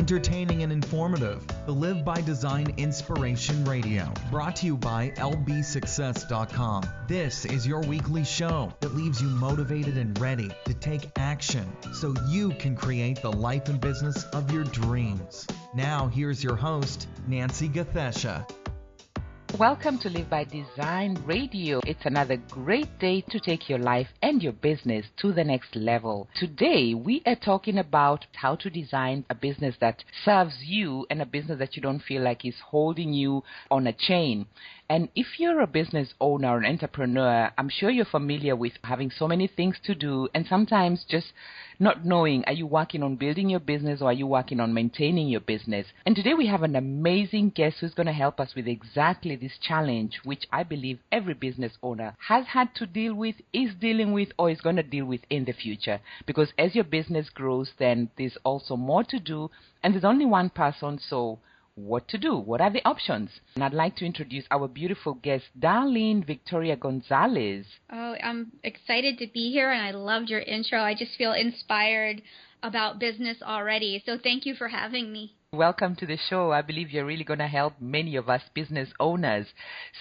entertaining and informative. The Live by Design Inspiration Radio, brought to you by lbsuccess.com. This is your weekly show that leaves you motivated and ready to take action so you can create the life and business of your dreams. Now, here's your host, Nancy Gathesha. Welcome to Live by Design Radio. It's another great day to take your life and your business to the next level. Today, we are talking about how to design a business that serves you and a business that you don't feel like is holding you on a chain. And if you're a business owner or an entrepreneur, I'm sure you're familiar with having so many things to do and sometimes just not knowing, are you working on building your business or are you working on maintaining your business? And today we have an amazing guest who's going to help us with exactly this challenge, which I believe every business owner has had to deal with, is dealing with, or is going to deal with in the future. Because as your business grows, then there's also more to do, and there's only one person, so what to do? What are the options? And I'd like to introduce our beautiful guest, Darlene Victoria Gonzalez. Oh, I'm excited to be here, and I loved your intro. I just feel inspired about business already, so thank you for having me. Welcome to the show. I believe you're really going to help many of us business owners.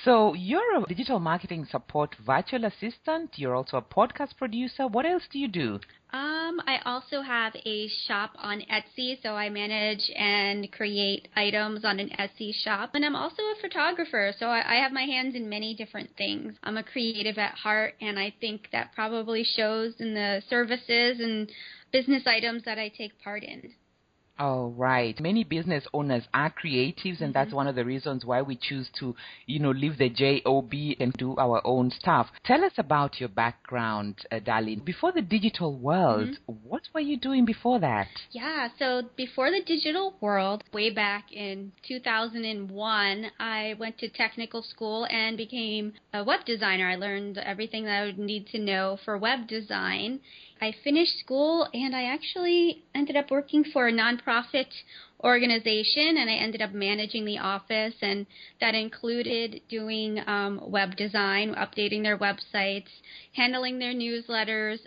So you're a digital marketing support virtual assistant. You're also a podcast producer. What else do you do? I also have a shop on Etsy, so I manage and create items on an Etsy shop. And I'm also a photographer, so I have my hands in many different things. I'm a creative at heart, and I think that probably shows in the services and business items that I take part in. Oh, right. Many business owners are creatives, and that's one of the reasons why we choose to, leave the job and do our own stuff. Tell us about your background, Darlene. Before the digital world, what were you doing before that? Yeah, so before the digital world, way back in 2001, I went to technical school and became a web designer. I learned everything that I would need to know for web design. I finished school, and I actually ended up working for a nonprofit organization, and I ended up managing the office, and that included doing web design, updating their websites, handling their newsletters,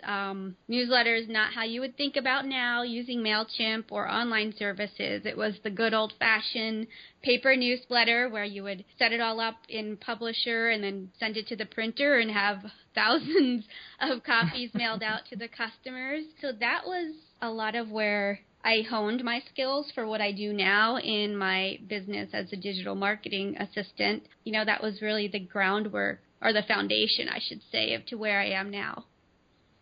not how you would think about now, using MailChimp or online services. It was the good old-fashioned paper newsletter where you would set it all up in Publisher and then send it to the printer and have thousands of copies mailed out to the customers. So that was a lot of where I honed my skills for what I do now in my business as a digital marketing assistant. That was really the groundwork, or the foundation, I should say, to where I am now.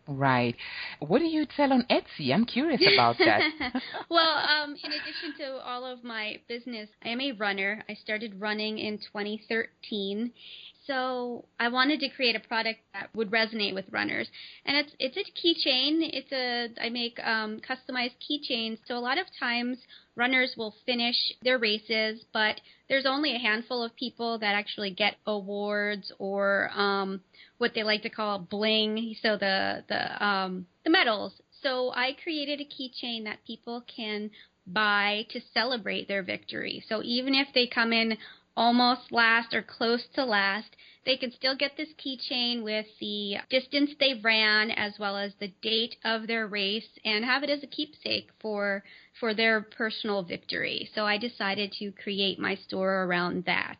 Right. What do you sell on Etsy? I'm curious about that. Well, in addition to all of my business, I am a runner. I started running in 2013. So I wanted to create a product that would resonate with runners, and it's a keychain. I make customized keychains. So a lot of times runners will finish their races, but there's only a handful of people that actually get awards or what they like to call bling. So the medals. So I created a keychain that people can buy to celebrate their victory. So even if they come in almost last or close to last, they can still get this keychain with the distance they ran as well as the date of their race and have it as a keepsake for their personal victory. So I decided to create my store around that.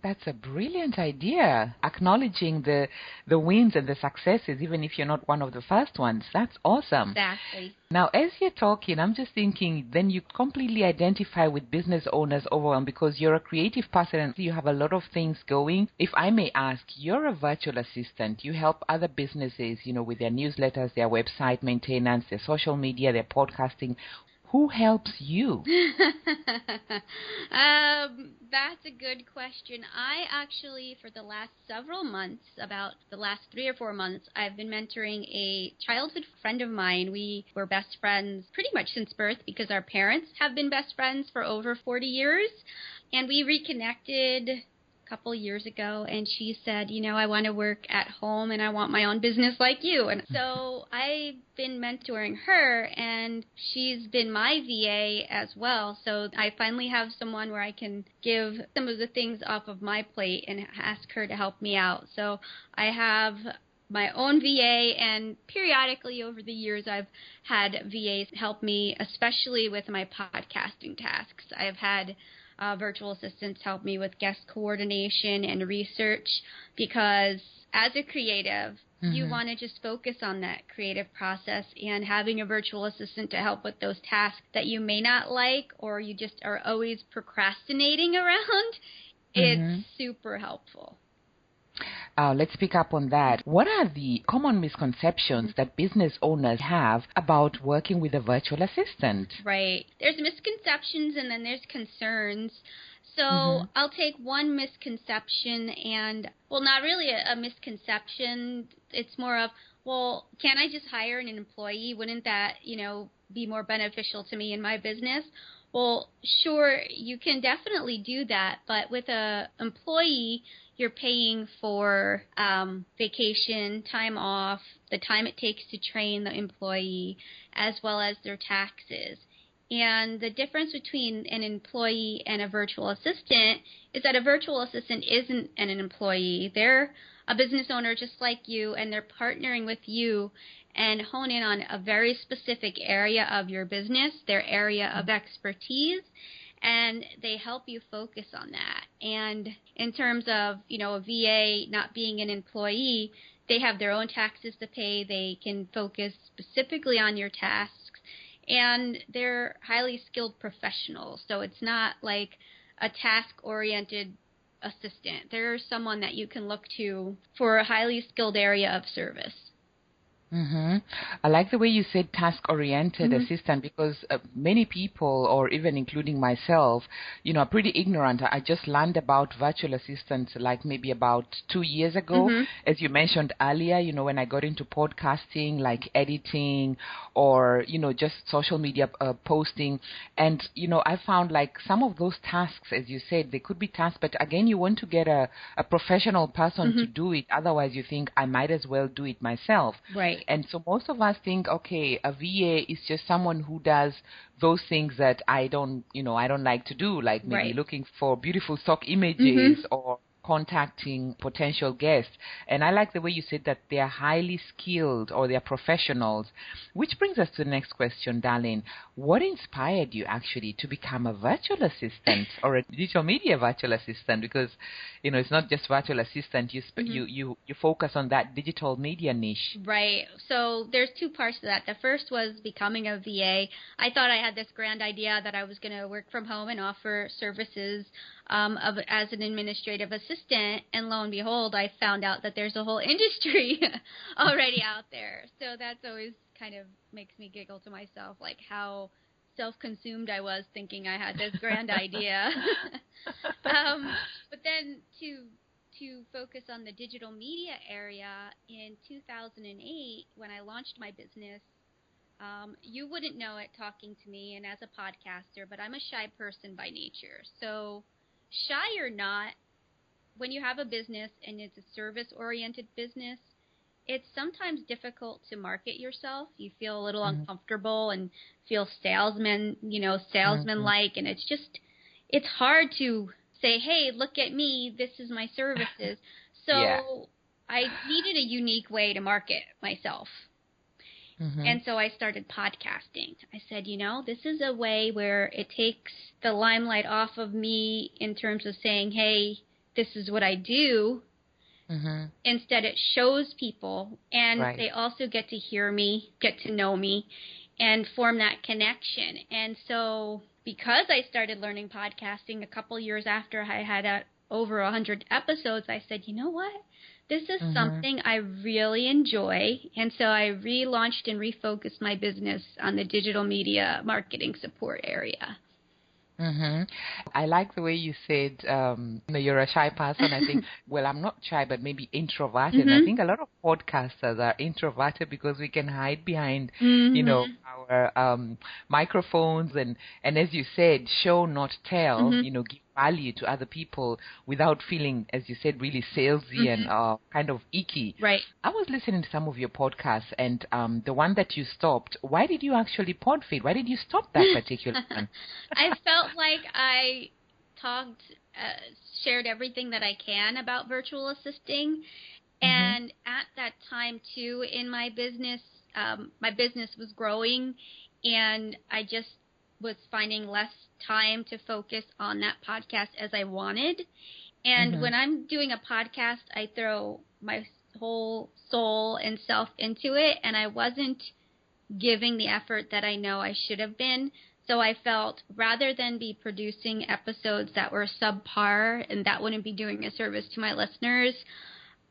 That's a brilliant idea, acknowledging the wins and the successes, even if you're not one of the first ones. That's awesome. Exactly. Now, as you're talking, I'm just thinking, then you completely identify with business owners overwhelmed because you're a creative person and you have a lot of things going. If I may ask, you're a virtual assistant. You help other businesses, with their newsletters, their website maintenance, their social media, their podcasting. Who helps you? That's a good question. I actually, for the last several months, about the last 3 or 4 months, I've been mentoring a childhood friend of mine. We were best friends pretty much since birth because our parents have been best friends for over 40 years. And we reconnected couple years ago, and she said, I want to work at home and I want my own business like you. And so I've been mentoring her, and she's been my VA as well. So I finally have someone where I can give some of the things off of my plate and ask her to help me out. So I have my own VA, and periodically over the years I've had VAs help me, especially with my podcasting tasks. I've had virtual assistants help me with guest coordination and research, because as a creative, you want to just focus on that creative process, and having a virtual assistant to help with those tasks that you may not like or you just are always procrastinating around, it's super helpful. Let's pick up on that. What are the common misconceptions that business owners have about working with a virtual assistant? Right. There's misconceptions and then there's concerns. So I'll take one misconception and, well, not really a misconception. It's more of, well, can't I just hire an employee? Wouldn't that, be more beneficial to me in my business? Well, sure, you can definitely do that. But with an employee, you're paying for vacation, time off, the time it takes to train the employee, as well as their taxes. And the difference between an employee and a virtual assistant is that a virtual assistant isn't an employee. They're a business owner just like you, and they're partnering with you and hone in on a very specific area of your business, their area of expertise, and they help you focus on that. And in terms of, a VA not being an employee, they have their own taxes to pay. They can focus specifically on your tasks. And they're highly skilled professionals, so it's not like a task-oriented assistant. They're someone that you can look to for a highly skilled area of service. I like the way you said task-oriented assistant, because many people, or even including myself, are pretty ignorant. I just learned about virtual assistants like maybe about 2 years ago. As you mentioned earlier, when I got into podcasting, like editing or, just social media posting. And, I found like some of those tasks, as you said, they could be tasks, but again, you want to get a professional person to do it. Otherwise, you think I might as well do it myself. Right. And so most of us think, okay, a VA is just someone who does those things that I don't like to do, like maybe looking for beautiful stock images or contacting potential guests. And I like the way you said that they are highly skilled, or they are professionals, which brings us to the next question, Darlene. What inspired you actually to become a virtual assistant or a digital media virtual assistant? Because, it's not just virtual assistant. You focus on that digital media niche. Right. So there's two parts to that. The first was becoming a VA. I thought I had this grand idea that I was going to work from home and offer services as an administrative assistant, and lo and behold, I found out that there's a whole industry already out there. So that's always kind of makes me giggle to myself, like how self-consumed I was thinking I had this grand idea. But then to focus on the digital media area, in 2008, when I launched my business, you wouldn't know it talking to me and as a podcaster, but I'm a shy person by nature. So shy or not, when you have a business and it's a service-oriented business, it's sometimes difficult to market yourself. You feel a little uncomfortable and feel salesman-like, and it's hard to say, hey, look at me, this is my services. So I needed a unique way to market myself. And so I started podcasting. I said, this is a way where it takes the limelight off of me in terms of saying, hey, this is what I do. Instead, it shows people, and they also get to hear me, get to know me, and form that connection. And so because I started learning podcasting a couple years after I had over 100 episodes, I said, you know what? This is something I really enjoy, and so I relaunched and refocused my business on the digital media marketing support area. I like the way you said, you're a shy person. I think, well, I'm not shy, but maybe introverted. I think a lot of podcasters are introverted because we can hide behind, our microphones and as you said, show, not tell, give value to other people without feeling, as you said, really salesy and kind of icky. Right. I was listening to some of your podcasts, and the one that you stopped, why did you actually pod feed? Why did you stop that particular one? I felt like I shared everything that I can about virtual assisting, And at that time, too, in my business was growing, and I just was finding less time to focus on that podcast as I wanted. And when I'm doing a podcast, I throw my whole soul and self into it, and I wasn't giving the effort that I know I should have been. So I felt rather than be producing episodes that were subpar and that wouldn't be doing a service to my listeners,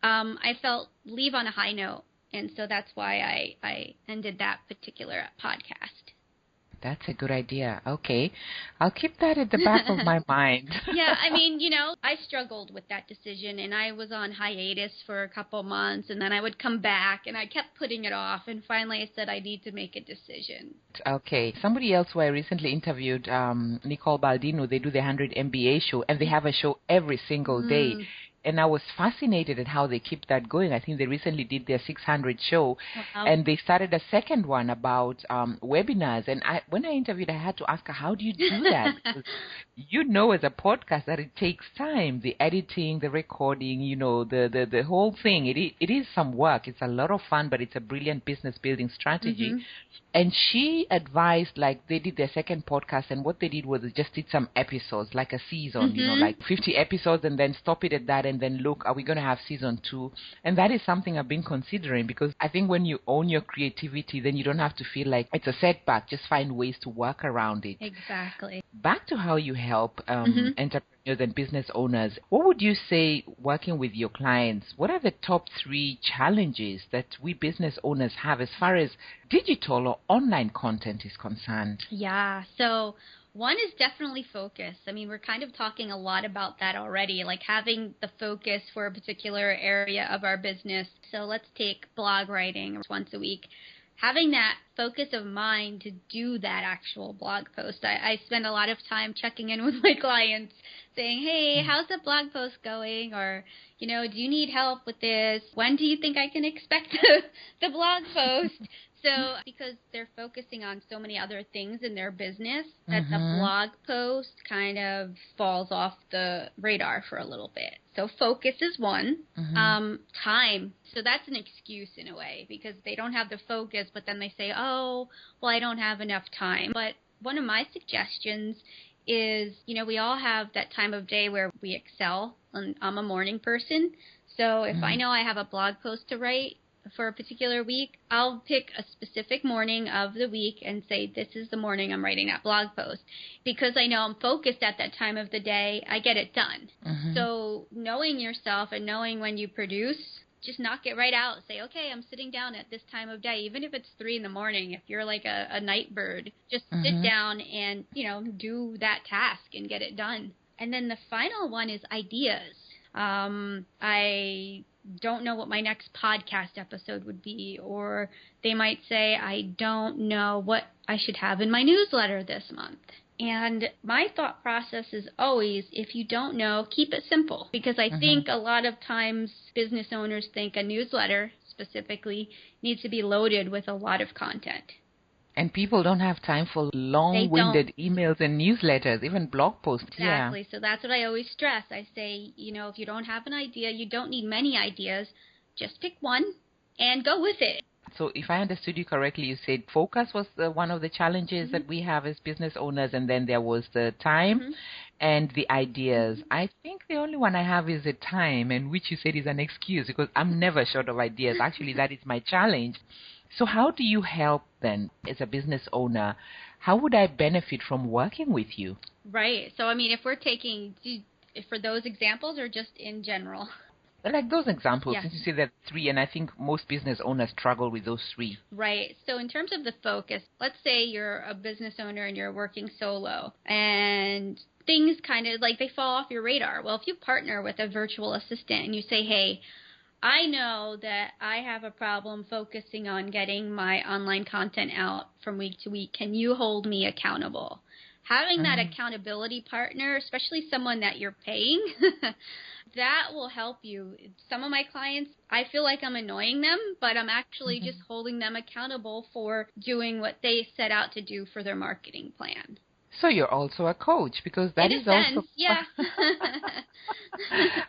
I felt leave on a high note. And so that's why I ended that particular podcast. That's a good idea. Okay. I'll keep that at the back of my mind. Yeah, I mean, I struggled with that decision, and I was on hiatus for a couple months, and then I would come back, and I kept putting it off, and finally I said I need to make a decision. Okay. Somebody else who I recently interviewed, Nicole Baldino, they do the 100 MBA show, and they have a show every single day. And I was fascinated at how they keep that going. I think they recently did their 600 show, and they started a second one about webinars. And when I interviewed, I had to ask her, how do you do that? Because as a podcast that it takes time, the editing, the recording, the whole thing. It is some work. It's a lot of fun, but it's a brilliant business building strategy. And she advised, they did their second podcast, and what they did was they just did some episodes, like a season, like 50 episodes, and then stop it at that, and then look, are we going to have season 2? And that is something I've been considering, because I think when you own your creativity, then you don't have to feel like it's a setback. Just find ways to work around it. Exactly. Back to how you help entrepreneurs and business owners, what would you say, working with your clients, what are the top 3 challenges that we business owners have as far as digital or online content is concerned? Yeah, so one is definitely focus. I mean, we're kind of talking a lot about that already, like having the focus for a particular area of our business. So let's take blog writing once a week. Having that focus of mind to do that actual blog post. I spend a lot of time checking in with my clients saying, hey, how's the blog post going? Or, do you need help with this? When do you think I can expect the blog post? So because they're focusing on so many other things in their business that the blog post kind of falls off the radar for a little bit. So focus is one. Time. So that's an excuse in a way, because they don't have the focus, but then they say, oh, well, I don't have enough time. But one of my suggestions is, we all have that time of day where we excel. And I'm a morning person. So if I know I have a blog post to write for a particular week, I'll pick a specific morning of the week and say, this is the morning I'm writing that blog post. Because I know I'm focused at that time of the day, I get it done. So knowing yourself and knowing when you produce, just knock it right out. Say, okay, I'm sitting down at this time of day, even if it's 3 a.m. If you're like a night bird, just sit down and, do that task and get it done. And then the final one is ideas. I don't know what my next podcast episode would be, or they might say, I don't know what I should have in my newsletter this month. And my thought process is always, if you don't know, keep it simple. Because I think a lot of times business owners think a newsletter specifically needs to be loaded with a lot of content. And people don't have time for long-winded emails and newsletters, even blog posts. Exactly. So that's what I always stress. I say, if you don't have an idea, you don't need many ideas. Just pick one and go with it. So if I understood you correctly, you said focus was one of the challenges that we have as business owners, and then there was the time and the ideas. I think the only one I have is the time, and which you said is an excuse, because I'm never short of ideas. Actually, that is my challenge. So how do you help then as a business owner? How would I benefit from working with you? Right. So, I mean, if we're taking for those examples or just in general? Like those examples, since you say there are 3, and I think most business owners struggle with those 3. Right. So in terms of the focus, let's say you're a business owner and you're working solo, and things kind of like they fall off your radar. Well, if you partner with a virtual assistant and you say, hey, I know that I have a problem focusing on getting my online content out from week to week. Can you hold me accountable? Having that accountability partner, especially someone that you're paying, that will help you. Some of my clients, I feel like I'm annoying them, but I'm actually just holding them accountable for doing what they set out to do for their marketing plan. So you're also a coach, because that In a is also sense, yeah.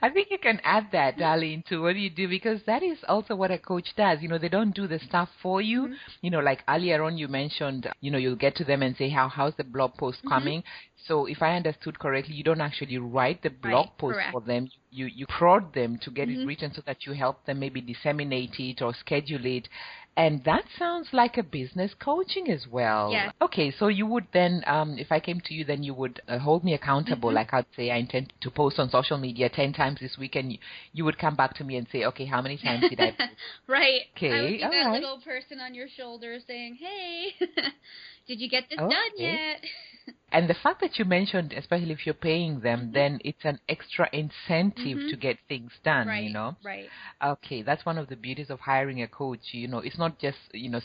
I think you can add that, Darlene, to what you do, because that is also what a coach does. They don't do the stuff for you. Like earlier on you mentioned, you'll get to them and say, how's the blog post coming? So if I understood correctly, you don't actually write the blog Right, post correct. for them. You prod them to get it written so that you help them maybe disseminate it or schedule it. And that sounds like a business coaching as well. Yes. Okay, so you would then, if I came to you, then you would hold me accountable. Like I'd say, I intend to post on social media 10 times this week, and you would come back to me and say, okay, how many times did I post? Right. Okay, I would be all that right. little person on your shoulder saying, hey, did you get this Okay. done yet? And the fact that you mentioned, especially if you're paying them, then it's an extra incentive to get things done, Right, right. Okay, that's one of the beauties of hiring a coach. It's not just,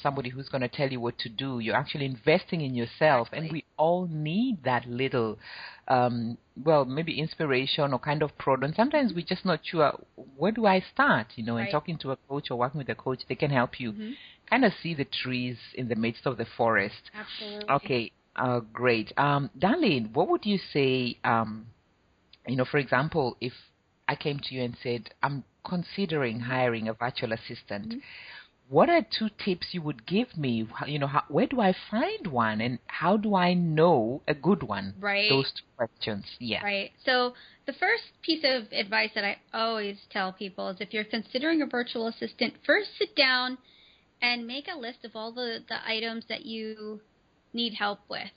somebody who's going to tell you what to do. You're actually investing in yourself. Exactly. And we all need that little, maybe inspiration or kind of prod. And sometimes we're just not sure, where do I start? And talking to a coach or working with a coach, they can help you kind of see the trees in the midst of the forest. Absolutely. Okay. Great. Darlene, what would you say, for example, if I came to you and said, I'm considering hiring a virtual assistant, what are 2 tips you would give me? Where do I find one, and how do I know a good one? Right. Those 2 questions. Yeah. Right. So the first piece of advice that I always tell people is, if you're considering a virtual assistant, first sit down and make a list of all the items that you need help with.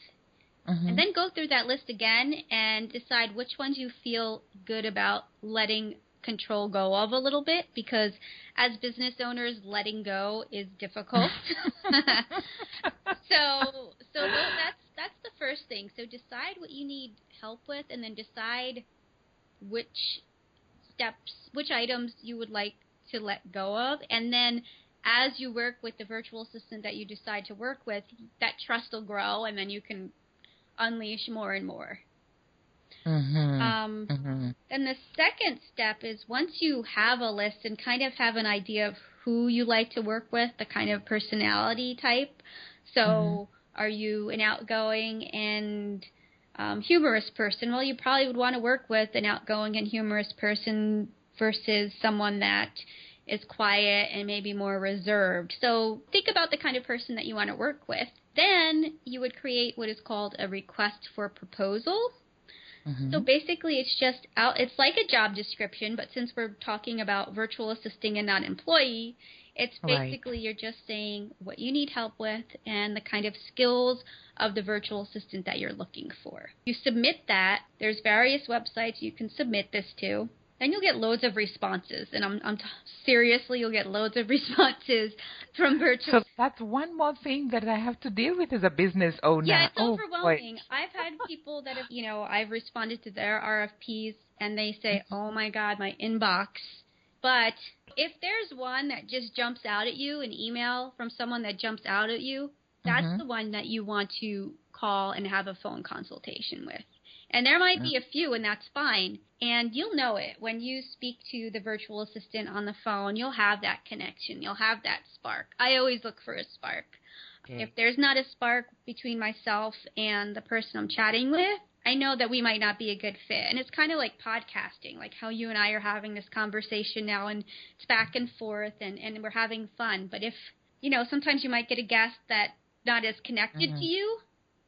And then go through that list again and decide which ones you feel good about letting control go of a little bit, because as business owners, letting go is difficult. So that's the first thing. So decide what you need help with, and then decide which items you would like to let go of. And then as you work with the virtual assistant that you decide to work with, that trust will grow, and then you can unleash more and more. Then the second step is, once you have a list and kind of have an idea of who you like to work with, the kind of personality type. So are you an outgoing and humorous person? Well, you probably would want to work with an outgoing and humorous person versus someone that is quiet and maybe more reserved. So think about the kind of person that you want to work with. Then you would create what is called a request for proposal. So basically it's like a job description, but since we're talking about virtual assisting and not employee, it's basically you're just saying what you need help with and the kind of skills of the virtual assistant that you're looking for. You submit that. There's various websites you can submit this to. Then you'll get loads of responses, and seriously, you'll get loads of responses from virtual. So that's one more thing that I have to deal with as a business owner. Yeah, it's overwhelming. Boy. I've had people that have, I've responded to their RFPs, and they say, oh my God, my inbox. But if there's one that just jumps out at you, an email from someone that jumps out at you, that's the one that you want to call and have a phone consultation with. And there might be a few, and that's fine. And you'll know it. When you speak to the virtual assistant on the phone, you'll have that connection. You'll have that spark. I always look for a spark. Okay. If there's not a spark between myself and the person I'm chatting with, I know that we might not be a good fit. And it's kind of like podcasting, like how you and I are having this conversation now, and it's back and forth, and we're having fun. But if, sometimes you might get a guest that's not as connected to you.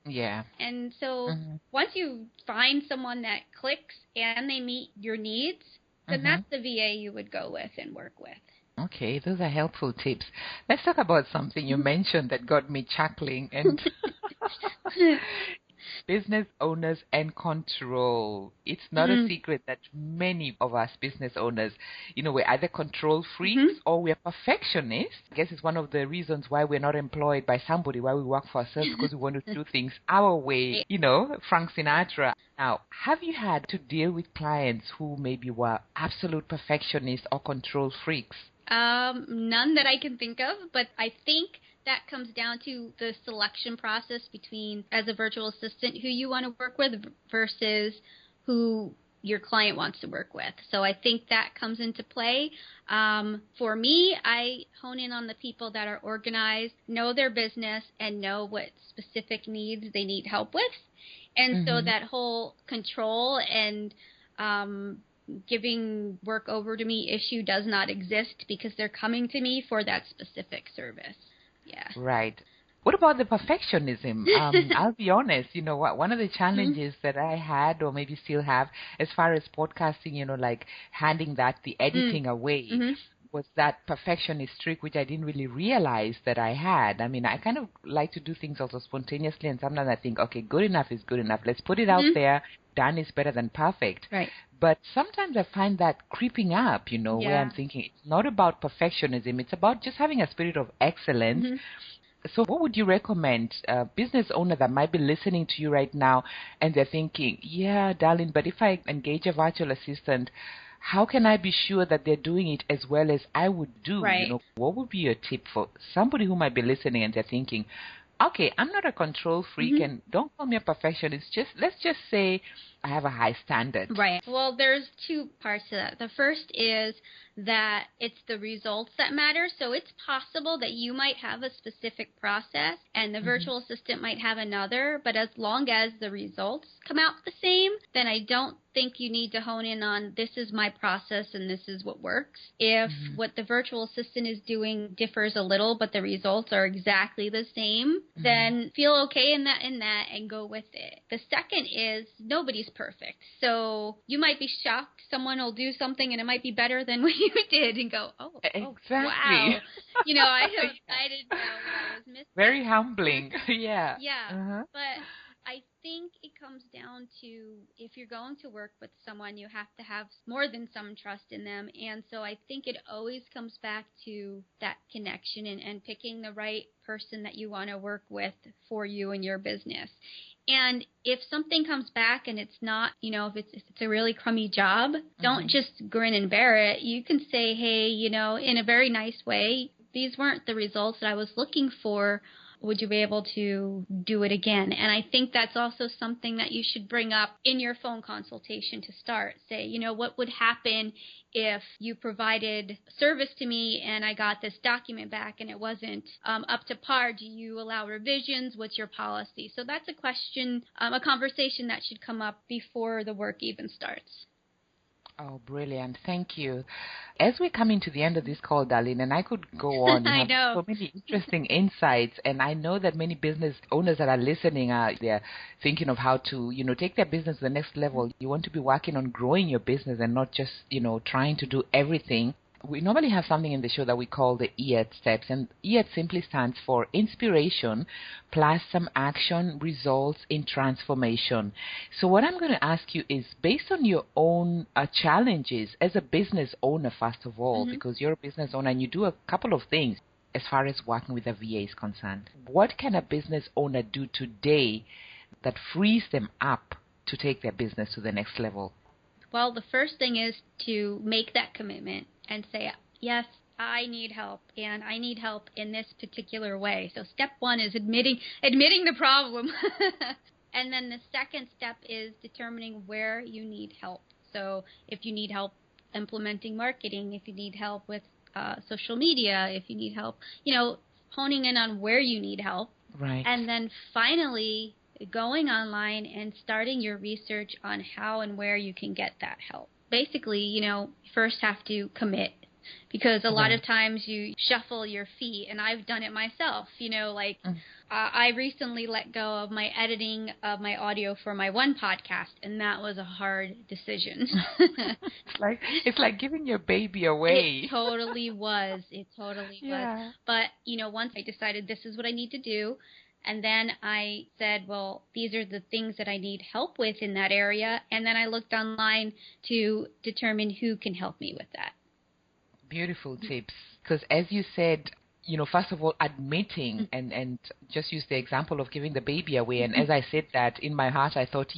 Yeah. And so once you find someone that clicks and they meet your needs, then that's the VA you would go with and work with. Okay, those are helpful tips. Let's talk about something you mentioned that got me chuckling, and business owners and control. It's not a secret that many of us business owners, we're either control freaks or we're perfectionists. I guess it's one of the reasons why we're not employed by somebody, why we work for ourselves, because we want to do things our way, Frank Sinatra. Now, have you had to deal with clients who maybe were absolute perfectionists or control freaks? None that I can think of, but I think that comes down to the selection process between, as a virtual assistant, who you want to work with versus who your client wants to work with. So I think that comes into play. For me, I hone in on the people that are organized, know their business, and know what specific needs they need help with. And so that whole control and giving work over to me issue does not exist because they're coming to me for that specific service. Yeah. Right. What about the perfectionism? I'll be honest, one of the challenges that I had or maybe still have as far as podcasting, like handing the editing away was that perfectionist streak, which I didn't really realize that I had. I mean, I kind of like to do things also spontaneously, and sometimes I think, okay, good enough is good enough. Let's put it out there. Done is better than perfect. Right. But sometimes I find that creeping up, where I'm thinking it's not about perfectionism. It's about just having a spirit of excellence. So what would you recommend a business owner that might be listening to you right now and they're thinking, yeah, Darlene, but if I engage a virtual assistant, how can I be sure that they're doing it as well as I would do? Right. What would be your tip for somebody who might be listening and they're thinking, okay, I'm not a control freak and don't call me a perfectionist. Let's just say I have a high standard. Right. Well, there's two parts to that. The first is that it's the results that matter. So it's possible that you might have a specific process and the virtual assistant might have another, but as long as the results come out the same, then I don't think you need to hone in on this is my process and this is what works. If what the virtual assistant is doing differs a little, but the results are exactly the same, then feel okay in that and go with it. The second is nobody's perfect. So you might be shocked someone will do something and it might be better than what you did and go, oh exactly. Wow. I didn't know what I was missing. Very humbling. Yeah. Yeah. But I think it comes down to if you're going to work with someone, you have to have more than some trust in them. And so I think it always comes back to that connection and picking the right person that you want to work with for you and your business. And if something comes back and it's not, if it's a really crummy job, don't just grin and bear it. You can say, hey, in a very nice way, these weren't the results that I was looking for. Would you be able to do it again? And I think that's also something that you should bring up in your phone consultation to start. Say, what would happen if you provided service to me and I got this document back and it wasn't up to par? Do you allow revisions? What's your policy? So that's a question, a conversation that should come up before the work even starts. Oh, brilliant. Thank you. As we're coming to the end of this call, Darlene, and I could go on. I know. So many interesting insights, and I know that many business owners that are listening they're thinking of how to, take their business to the next level. You want to be working on growing your business and not just, trying to do everything. We normally have something in the show that we call the EAT steps, and EAT simply stands for inspiration plus some action results in transformation. So what I'm going to ask you is, based on your own challenges as a business owner, first of all, because you're a business owner and you do a couple of things as far as working with a VA is concerned, what can a business owner do today that frees them up to take their business to the next level? Well, the first thing is to make that commitment and say, yes, I need help, and I need help in this particular way. So step one is admitting the problem. And then the second step is determining where you need help. So if you need help implementing marketing, if you need help with social media, if you need help, honing in on where you need help. Right. And then finally going online and starting your research on how and where you can get that help. Basically, you first have to commit, because a lot of times you shuffle your feet, and I've done it myself. I recently let go of my editing of my audio for my one podcast, and that was a hard decision. It's like giving your baby away. It totally was. Was. But, once I decided this is what I need to do, and then I said, well, these are the things that I need help with in that area. And then I looked online to determine who can help me with that. Beautiful tips. Because as you said, first of all, admitting and just use the example of giving the baby away. And as I said that, in my heart, I thought,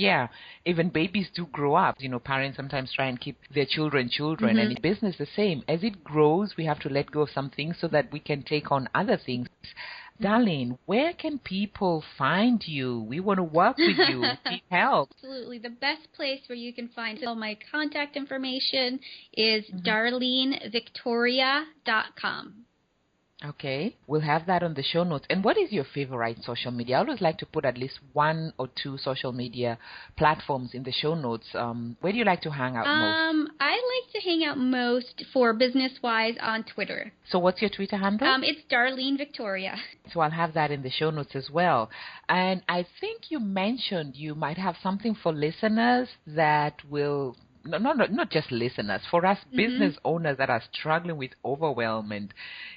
even babies do grow up. Parents sometimes try and keep their children. And in business, the same. As it grows, we have to let go of some things so that we can take on other things. Darlene, where can people find you? We want to work with you. Need help. Absolutely. The best place where you can find all my contact information is darlenevictoria.com. Okay, we'll have that on the show notes. And what is your favorite social media? I always like to put at least one or two social media platforms in the show notes. Where do you like to hang out most? I like to hang out most for business-wise on Twitter. So what's your Twitter handle? It's Darlene Victoria. So I'll have that in the show notes as well. And I think you mentioned you might have something for listeners that will... not just listeners, for us business owners that are struggling with overwhelm and,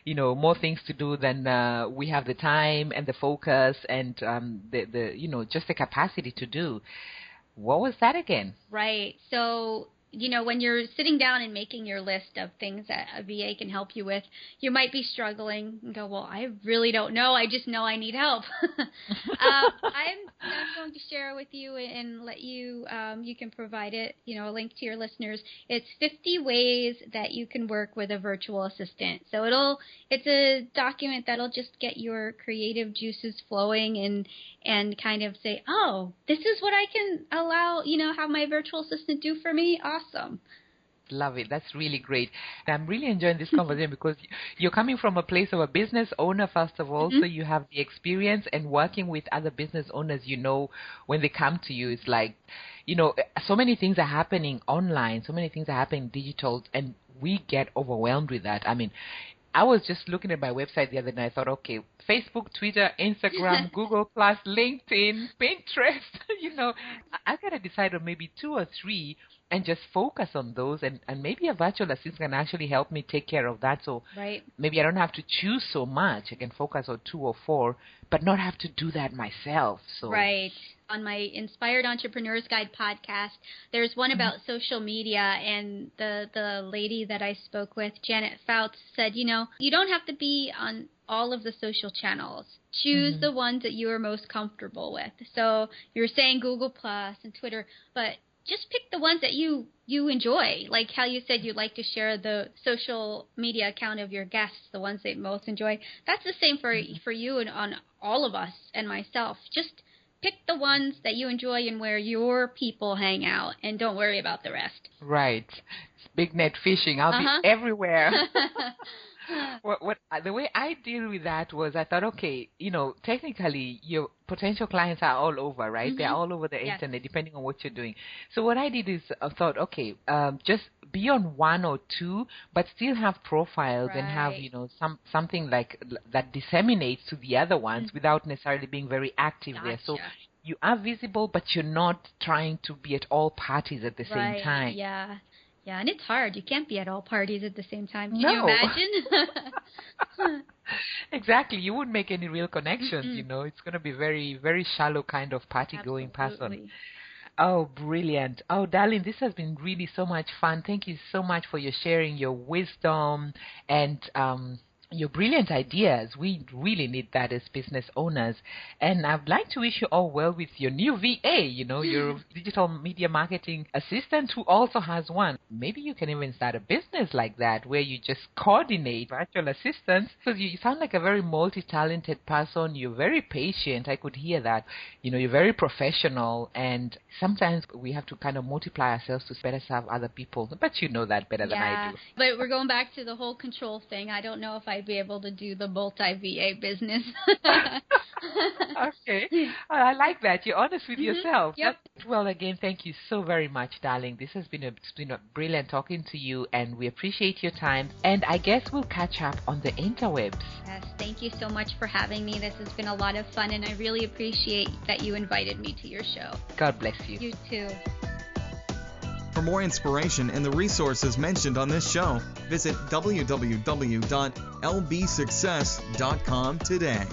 more things to do than we have the time and the focus and the just the capacity to do. What was that again? Right. So, when you're sitting down and making your list of things that a VA can help you with, you might be struggling and go, well, I really don't know. I just know I need help. I'm going to share with you and let you, you can provide it, a link to your listeners. It's 50 ways that you can work with a virtual assistant. So it's a document that'll just get your creative juices flowing and kind of say, oh, this is what I can allow, have my virtual assistant do for me. Awesome. Love it. That's really great. I'm really enjoying this conversation because you're coming from a place of a business owner, first of all, so you have the experience and working with other business owners, when they come to you, it's like, so many things are happening online, so many things are happening digital, and we get overwhelmed with that. I mean, I was just looking at my website the other night. I thought, okay, Facebook, Twitter, Instagram, Google+, LinkedIn, Pinterest, I got to decide on maybe 2 or 3 and just focus on those. And maybe a virtual assistant can actually help me take care of that. So maybe I don't have to choose so much. I can focus on 2 or 4, but not have to do that myself. So right. On my Inspired Entrepreneur's Guide podcast, there's one about social media, and the lady that I spoke with, Janet Fouts, said, you don't have to be on all of the social channels. Choose the ones that you are most comfortable with. So you're saying Google Plus and Twitter, but just pick the ones that you enjoy. Like how you said you'd like to share the social media account of your guests, the ones they most enjoy. That's the same for you and on all of us and myself. Just pick the ones that you enjoy and where your people hang out, and don't worry about the rest. Right. It's big net fishing. I'll be everywhere. The way I deal with that was I thought, okay, technically your potential clients are all over, right? They're all over the internet, depending on what you're doing. So what I did is I thought, okay, just be on 1 or 2, but still have profiles and have, something like that disseminates to the other ones without necessarily being very active there. So you are visible, but you're not trying to be at all parties at the same time. Yeah. Yeah, and it's hard. You can't be at all parties at the same time. Can you imagine? Exactly. You wouldn't make any real connections, It's going to be very, very shallow kind of party-going person. Oh, brilliant. Oh, Darlene, this has been really so much fun. Thank you so much for your sharing your wisdom and your brilliant ideas. We really need that as business owners. And I'd like to wish you all well with your new VA, your digital media marketing assistant who also has one. Maybe you can even start a business like that where you just coordinate virtual assistants, because you sound like a very multi-talented person. You're very patient. I could hear that. You're very professional, and sometimes we have to kind of multiply ourselves to better serve other people. But you know that better than I do. But we're going back to the whole control thing. I don't know if I'd be able to do the multi-VA business. Okay. I like that. You're honest with yourself. Yep. Well, again, thank you so very much, darling. This has been a brilliant talking to you, and we appreciate your time. And I guess we'll catch up on the interwebs. Yes, thank you so much for having me. This has been a lot of fun, and I really appreciate that you invited me to your show. God bless you. You too. For more inspiration and the resources mentioned on this show, visit www.lbsuccess.com today.